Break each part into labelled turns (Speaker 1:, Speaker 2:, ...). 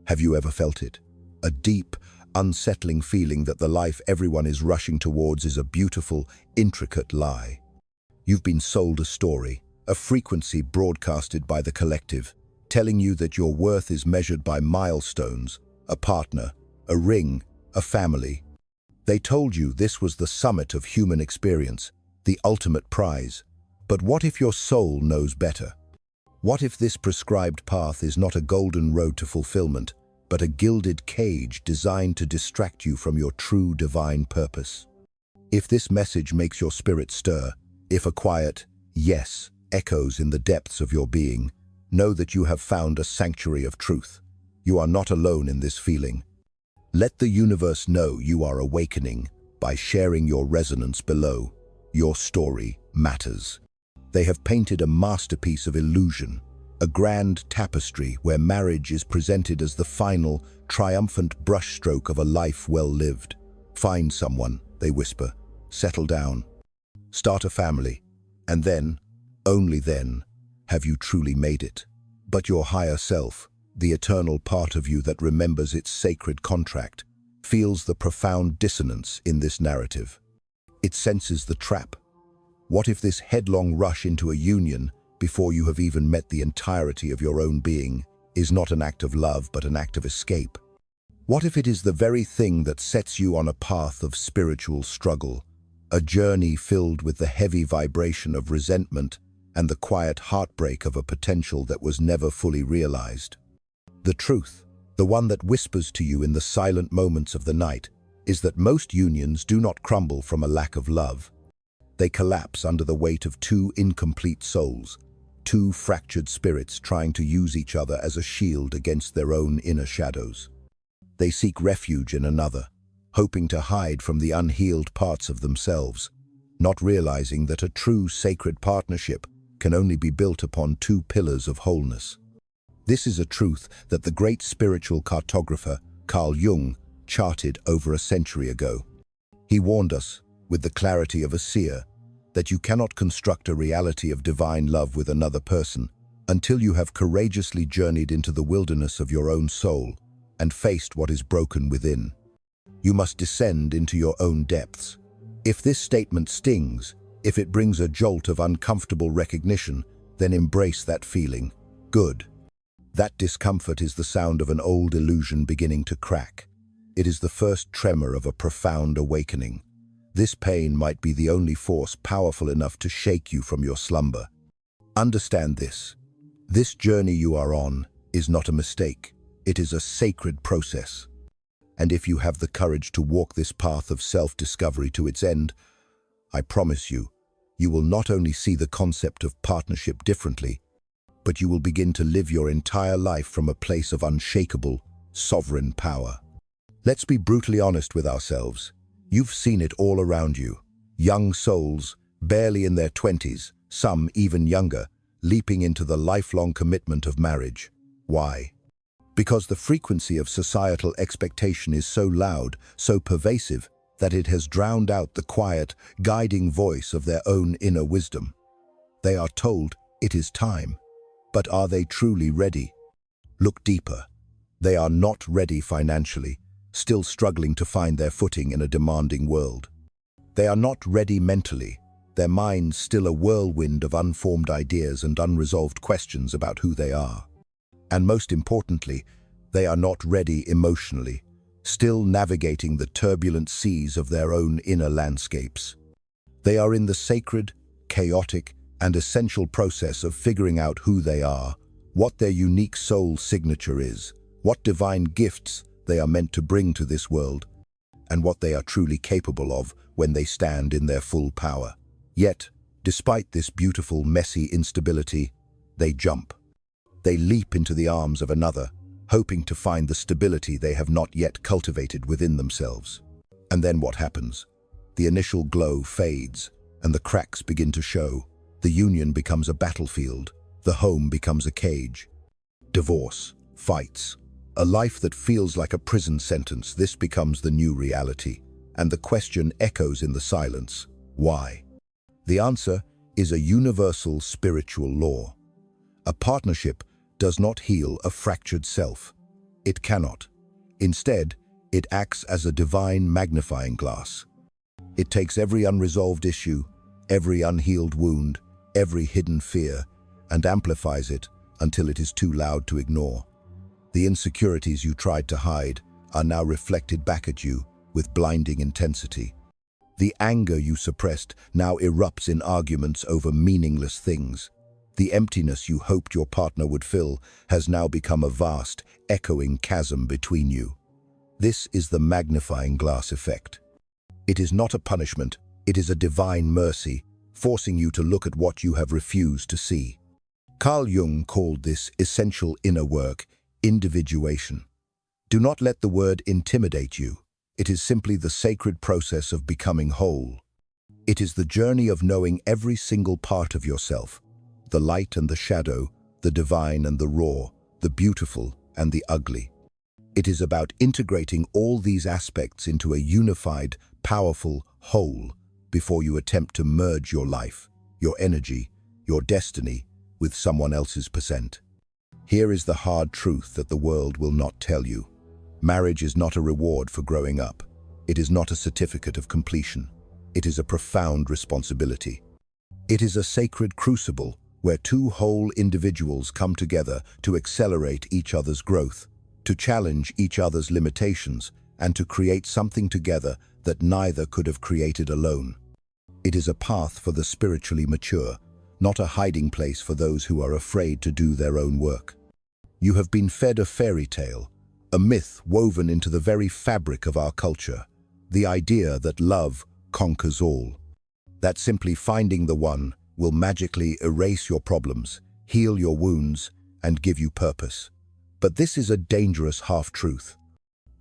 Speaker 1: Have you ever felt it? A deep, unsettling feeling that the life everyone is rushing towards is a beautiful, intricate lie. You've been sold a story, a frequency broadcasted by the collective, telling you that your worth is measured by milestones, a partner, a ring, a family. They told you this was the summit of human experience, the ultimate prize. But what if your soul knows better? What if this prescribed path is not a golden road to fulfillment, but a gilded cage designed to distract you from your true divine purpose? If this message makes your spirit stir, if a quiet yes echoes in the depths of your being, know that you have found a sanctuary of truth. You are not alone in this feeling. Let the universe know you are awakening by sharing your resonance below. Your story matters. They have painted a masterpiece of illusion, a grand tapestry where marriage is presented as the final, triumphant brushstroke of a life well lived. Find someone, they whisper, settle down, start a family, and then, only then, have you truly made it. But your higher self, the eternal part of you that remembers its sacred contract, feels the profound dissonance in this narrative. It senses the trap. What if this headlong rush into a union, before you have even met the entirety of your own being, is not an act of love but an act of escape? What if it is the very thing that sets you on a path of spiritual struggle, a journey filled with the heavy vibration of resentment and the quiet heartbreak of a potential that was never fully realized? The truth, the one that whispers to you in the silent moments of the night, is that most unions do not crumble from a lack of love. They collapse under the weight of two incomplete souls, two fractured spirits trying to use each other as a shield against their own inner shadows. They seek refuge in another, hoping to hide from the unhealed parts of themselves, not realizing that a true sacred partnership can only be built upon two pillars of wholeness. This is a truth that the great spiritual cartographer Carl Jung charted over a century ago. He warned us, with the clarity of a seer, that you cannot construct a reality of divine love with another person until you have courageously journeyed into the wilderness of your own soul and faced what is broken within. You must descend into your own depths. If this statement stings, if it brings a jolt of uncomfortable recognition, then embrace that feeling. Good. That discomfort is the sound of an old illusion beginning to crack. It is the first tremor of a profound awakening. This pain might be the only force powerful enough to shake you from your slumber. Understand this. This journey you are on is not a mistake. It is a sacred process. And if you have the courage to walk this path of self-discovery to its end, I promise you, you will not only see the concept of partnership differently, but you will begin to live your entire life from a place of unshakable, sovereign power. Let's be brutally honest with ourselves. You've seen it all around you. Young souls, barely in their 20s, some even younger, leaping into the lifelong commitment of marriage. Why? Because the frequency of societal expectation is so loud, so pervasive, that it has drowned out the quiet, guiding voice of their own inner wisdom. They are told it is time, but are they truly ready? Look deeper. They are not ready financially, still struggling to find their footing in a demanding world. They are not ready mentally, their minds still a whirlwind of unformed ideas and unresolved questions about who they are. And most importantly, they are not ready emotionally, still navigating the turbulent seas of their own inner landscapes. They are in the sacred, chaotic, and essential process of figuring out who they are, what their unique soul signature is, what divine gifts they are meant to bring to this world, and what they are truly capable of when they stand in their full power. Yet, despite this beautiful, messy instability, they jump. They leap into the arms of another, hoping to find the stability they have not yet cultivated within themselves. And then what happens? The initial glow fades, and the cracks begin to show. The union becomes a battlefield. The home becomes a cage. Divorce, fights, a life that feels like a prison sentence. This becomes the new reality. And the question echoes in the silence. Why? The answer is a universal spiritual law. A partnership does not heal a fractured self. It cannot. Instead, it acts as a divine magnifying glass. It takes every unresolved issue, every unhealed wound, every hidden fear, and amplifies it until it is too loud to ignore. The insecurities you tried to hide are now reflected back at you with blinding intensity. The anger you suppressed now erupts in arguments over meaningless things. The emptiness you hoped your partner would fill has now become a vast, echoing chasm between you. This is the magnifying glass effect. It is not a punishment, it is a divine mercy, forcing you to look at what you have refused to see. Carl Jung called this essential inner work individuation. Do not let the word intimidate you. It is simply the sacred process of becoming whole. It is the journey of knowing every single part of yourself, the light and the shadow, the divine and the raw, the beautiful and the ugly. It is about integrating all these aspects into a unified, powerful whole before you attempt to merge your life, your energy, your destiny with someone else's percent. Here is the hard truth that the world will not tell you. Marriage is not a reward for growing up. It is not a certificate of completion. It is a profound responsibility. It is a sacred crucible where two whole individuals come together to accelerate each other's growth, to challenge each other's limitations, and to create something together that neither could have created alone. It is a path for the spiritually mature, not a hiding place for those who are afraid to do their own work. You have been fed a fairy tale, a myth woven into the very fabric of our culture, the idea that love conquers all, that simply finding the one will magically erase your problems, heal your wounds, and give you purpose. But this is a dangerous half-truth.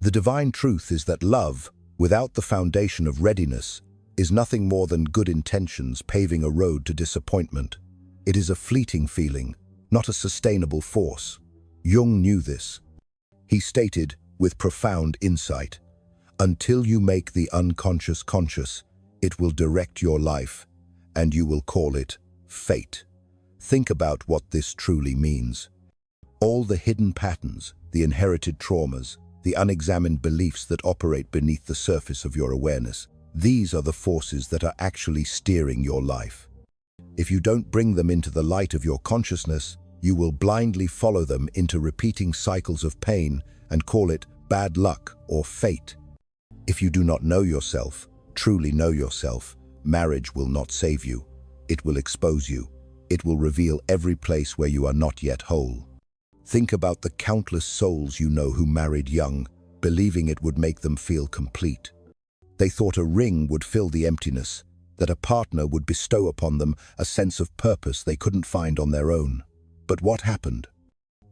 Speaker 1: The divine truth is that love, without the foundation of readiness, is nothing more than good intentions paving a road to disappointment. It is a fleeting feeling, not a sustainable force. Jung knew this. He stated, with profound insight, "Until you make the unconscious conscious, it will direct your life, and you will call it fate." Think about what this truly means. All the hidden patterns, the inherited traumas, the unexamined beliefs that operate beneath the surface of your awareness, these are the forces that are actually steering your life. If you don't bring them into the light of your consciousness, you will blindly follow them into repeating cycles of pain and call it bad luck or fate. If you do not know yourself, truly know yourself, marriage will not save you. It will expose you. It will reveal every place where you are not yet whole. Think about the countless souls you know who married young, believing it would make them feel complete. They thought a ring would fill the emptiness, that a partner would bestow upon them a sense of purpose they couldn't find on their own. But what happened?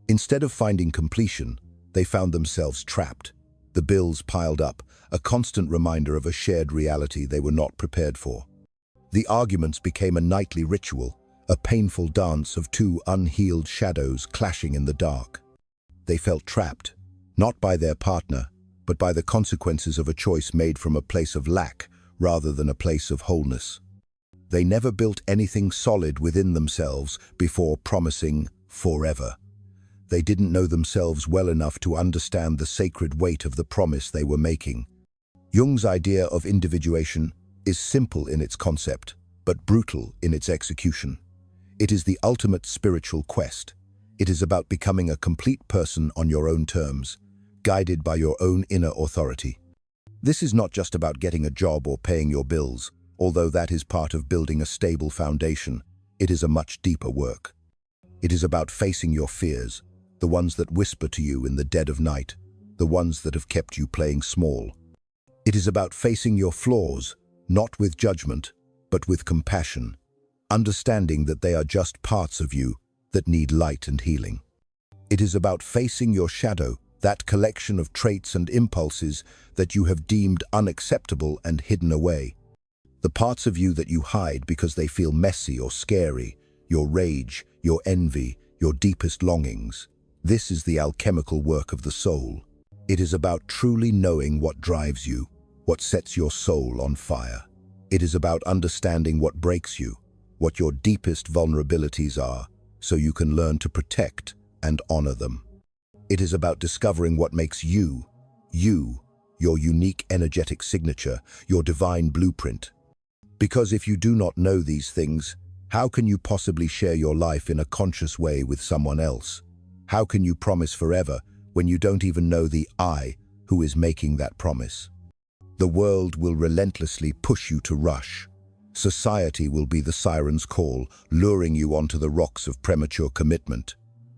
Speaker 1: Instead of finding completion, they found themselves trapped. The bills piled up, a constant reminder of a shared reality they were not prepared for. The arguments became a nightly ritual, a painful dance of two unhealed shadows clashing in the dark. They felt trapped, not by their partner, but by the consequences of a choice made from a place of lack rather than a place of wholeness. They never built anything solid within themselves before promising forever. They didn't know themselves well enough to understand the sacred weight of the promise they were making. Jung's idea of individuation is simple in its concept, but brutal in its execution. It is the ultimate spiritual quest. It is about becoming a complete person on your own terms, guided by your own inner authority. This is not just about getting a job or paying your bills, although that is part of building a stable foundation. It is a much deeper work. It is about facing your fears, the ones that whisper to you in the dead of night, the ones that have kept you playing small. It is about facing your flaws, not with judgment, but with compassion, understanding that they are just parts of you that need light and healing. It is about facing your shadow, that collection of traits and impulses that you have deemed unacceptable and hidden away. The parts of you that you hide because they feel messy or scary, your rage, your envy, your deepest longings. This is the alchemical work of the soul. It is about truly knowing what drives you, what sets your soul on fire. It is about understanding what breaks you, what your deepest vulnerabilities are, so you can learn to protect and honor them. It is about discovering what makes you, your unique energetic signature, your divine blueprint. Because if you do not know these things, how can you possibly share your life in a conscious way with someone else? How can you promise forever when you don't even know the I who is making that promise? The world will relentlessly push you to rush. Society will be the siren's call, luring you onto the rocks of premature commitment.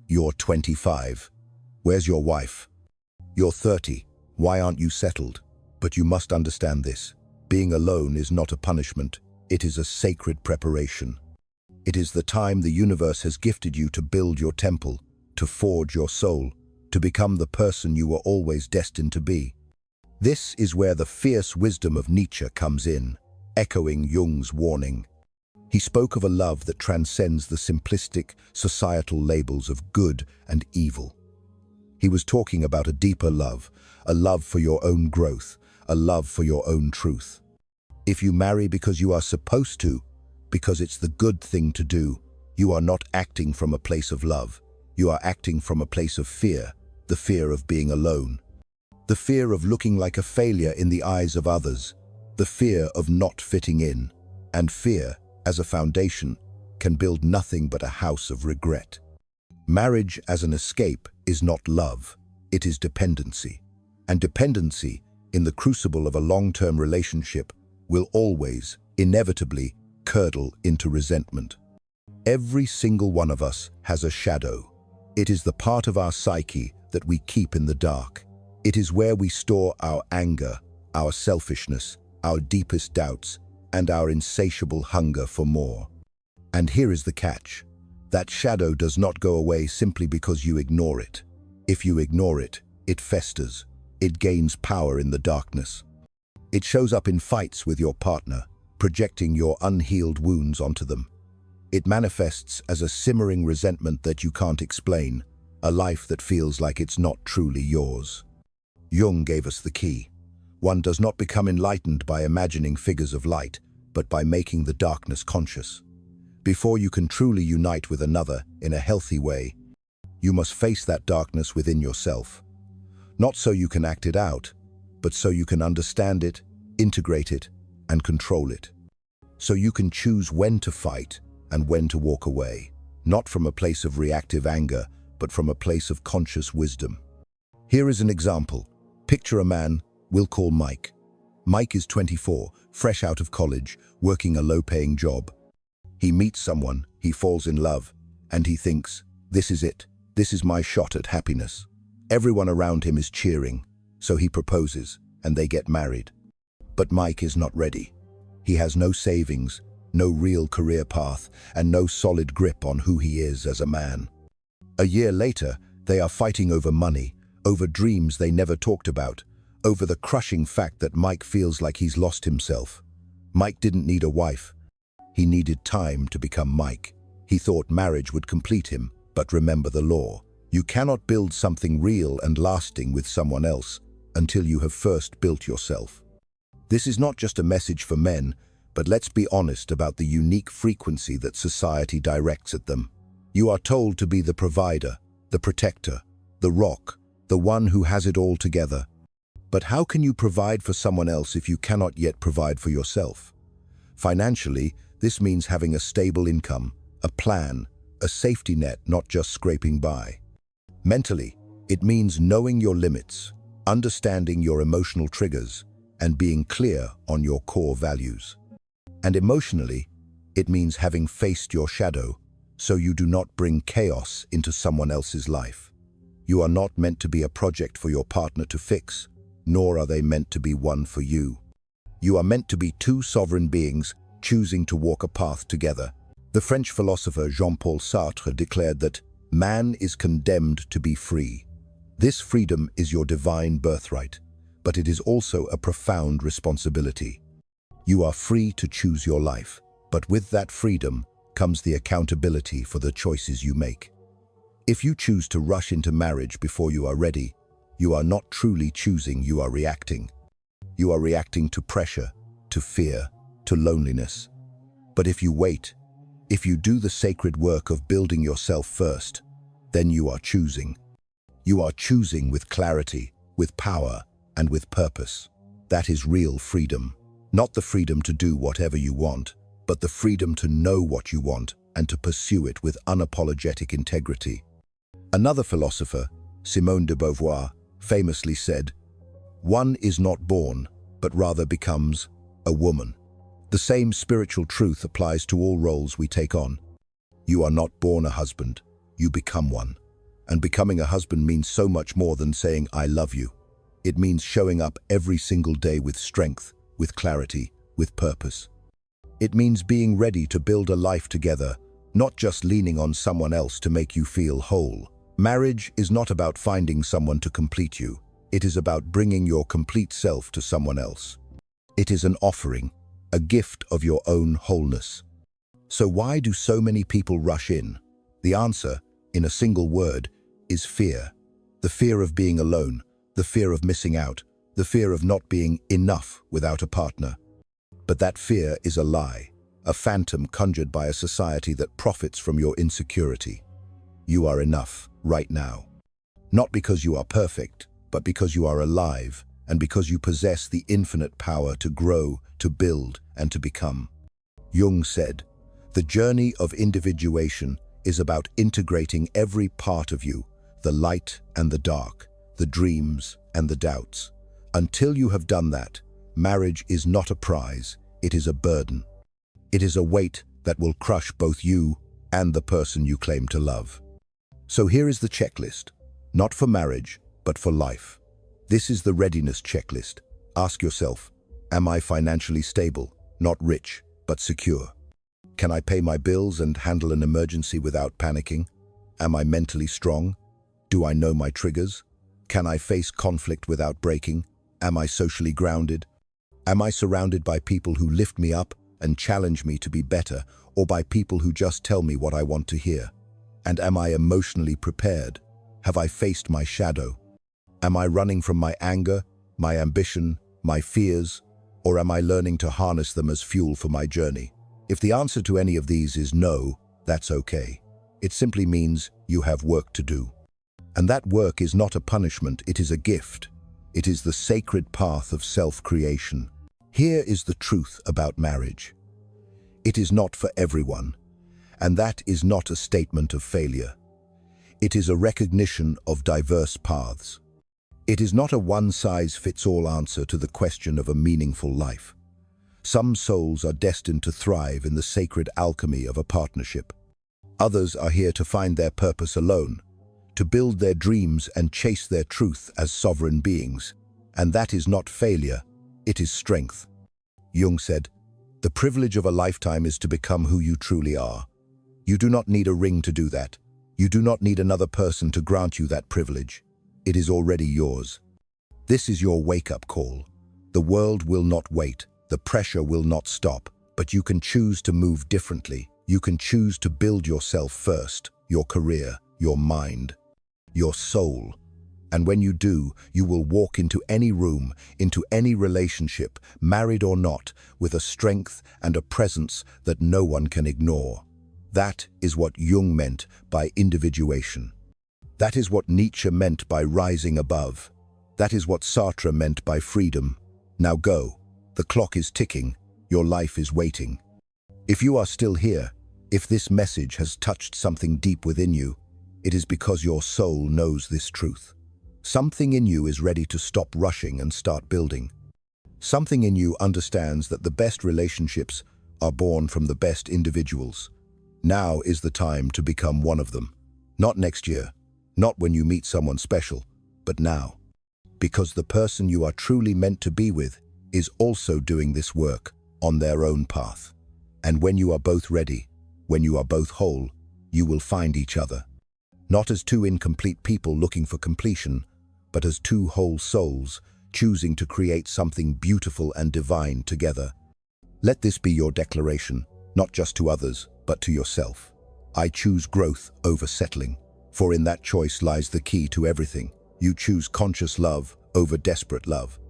Speaker 1: You're 25. Where's your wife? You're 30. Why aren't you settled? But you must understand this. Being alone is not a punishment. It is a sacred preparation. It is the time the universe has gifted you to build your temple, to forge your soul, to become the person you were always destined to be. This is where the fierce wisdom of Nietzsche comes in, echoing Jung's warning. He spoke of a love that transcends the simplistic, societal labels of good and evil. He was talking about a deeper love, a love for your own growth, a love for your own truth. If you marry because you are supposed to, because it's the good thing to do, you are not acting from a place of love. You are acting from a place of fear, the fear of being alone. The fear of looking like a failure in the eyes of others, the fear of not fitting in, and fear, as a foundation, can build nothing but a house of regret. Marriage as an escape is not love, it is dependency. And dependency, in the crucible of a long-term relationship, will always, inevitably, curdle into resentment. Every single one of us has a shadow. It is the part of our psyche that we keep in the dark. It is where we store our anger, our selfishness, our deepest doubts, and our insatiable hunger for more. And here is the catch. That shadow does not go away simply because you ignore it. If you ignore it, it festers. It gains power in the darkness. It shows up in fights with your partner, projecting your unhealed wounds onto them. It manifests as a simmering resentment that you can't explain, a life that feels like it's not truly yours. Jung gave us the key. One does not become enlightened by imagining figures of light, but by making the darkness conscious. Before you can truly unite with another in a healthy way, you must face that darkness within yourself. Not so you can act it out, but so you can understand it, integrate it, and control it. So you can choose when to fight and when to walk away, not from a place of reactive anger, but from a place of conscious wisdom. Here is an example. Picture a man we'll call Mike. Mike is 24, fresh out of college, working a low-paying job. He meets someone, he falls in love, and he thinks, this is it, this is my shot at happiness. Everyone around him is cheering, so he proposes, and they get married. But Mike is not ready. He has no savings, no real career path, and no solid grip on who he is as a man. A year later, they are fighting over money, over dreams they never talked about, over the crushing fact that Mike feels like he's lost himself. Mike didn't need a wife. He needed time to become Mike. He thought marriage would complete him, but remember the law. You cannot build something real and lasting with someone else until you have first built yourself. This is not just a message for men, but let's be honest about the unique frequency that society directs at them. You are told to be the provider, the protector, the rock, the one who has it all together. But how can you provide for someone else if you cannot yet provide for yourself? Financially, this means having a stable income, a plan, a safety net, not just scraping by. Mentally, it means knowing your limits, understanding your emotional triggers, and being clear on your core values. And emotionally, it means having faced your shadow, so you do not bring chaos into someone else's life. You are not meant to be a project for your partner to fix, nor are they meant to be one for you. You are meant to be two sovereign beings choosing to walk a path together. The French philosopher Jean-Paul Sartre declared that man is condemned to be free. This freedom is your divine birthright, but it is also a profound responsibility. You are free to choose your life, but with that freedom comes the accountability for the choices you make. If you choose to rush into marriage before you are ready, you are not truly choosing, you are reacting. You are reacting to pressure, to fear, to loneliness. But if you wait, if you do the sacred work of building yourself first, then you are choosing. You are choosing with clarity, with power, and with purpose. That is real freedom. Not the freedom to do whatever you want, but the freedom to know what you want and to pursue it with unapologetic integrity. Another philosopher, Simone de Beauvoir, famously said, "One is not born, but rather becomes a woman." The same spiritual truth applies to all roles we take on. You are not born a husband, you become one. And becoming a husband means so much more than saying, "I love you." It means showing up every single day with strength, with clarity, with purpose. It means being ready to build a life together, not just leaning on someone else to make you feel whole. Marriage is not about finding someone to complete you. It is about bringing your complete self to someone else. It is an offering, a gift of your own wholeness. So why do so many people rush in? The answer, in a single word, is fear. The fear of being alone, the fear of missing out, the fear of not being enough without a partner. But that fear is a lie, a phantom conjured by a society that profits from your insecurity. You are enough, right now. Not because you are perfect, but because you are alive, and because you possess the infinite power to grow, to build, and to become. Jung said, "The journey of individuation is about integrating every part of you, the light and the dark, the dreams and the doubts. Until you have done that, marriage is not a prize, it is a burden. It is a weight that will crush both you and the person you claim to love." So here is the checklist, not for marriage, but for life. This is the readiness checklist. Ask yourself, am I financially stable, not rich, but secure? Can I pay my bills and handle an emergency without panicking? Am I mentally strong? Do I know my triggers? Can I face conflict without breaking? Am I socially grounded? Am I surrounded by people who lift me up and challenge me to be better, or by people who just tell me what I want to hear? And am I emotionally prepared? Have I faced my shadow? Am I running from my anger, my ambition, my fears, or am I learning to harness them as fuel for my journey? If the answer to any of these is no, that's okay. It simply means you have work to do. And that work is not a punishment, it is a gift. It is the sacred path of self-creation. Here is the truth about marriage. It is not for everyone, and that is not a statement of failure. It is a recognition of diverse paths. It is not a one-size-fits-all answer to the question of a meaningful life. Some souls are destined to thrive in the sacred alchemy of a partnership. Others are here to find their purpose alone, to build their dreams and chase their truth as sovereign beings. And that is not failure, it is strength. Jung said, "The privilege of a lifetime is to become who you truly are. You do not need a ring to do that. You do not need another person to grant you that privilege. It is already yours." This is your wake-up call. The world will not wait. The pressure will not stop. But you can choose to move differently. You can choose to build yourself first, your career, your mind, your soul. And when you do, you will walk into any room, into any relationship, married or not, with a strength and a presence that no one can ignore. That is what Jung meant by individuation. That is what Nietzsche meant by rising above. That is what Sartre meant by freedom. Now go. The clock is ticking. Your life is waiting. If you are still here, if this message has touched something deep within you, it is because your soul knows this truth. Something in you is ready to stop rushing and start building. Something in you understands that the best relationships are born from the best individuals. Now is the time to become one of them. Not next year, not when you meet someone special, but now. Because the person you are truly meant to be with is also doing this work on their own path. And when you are both ready, when you are both whole, you will find each other. Not as two incomplete people looking for completion, but as two whole souls choosing to create something beautiful and divine together. Let this be your declaration, not just to others, but to yourself. I choose growth over settling, for in that choice lies the key to everything. You choose conscious love over desperate love,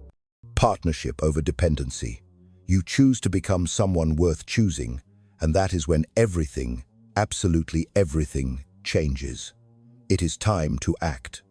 Speaker 1: partnership over dependency. You choose to become someone worth choosing, and that is when everything, absolutely everything, changes. It is time to act.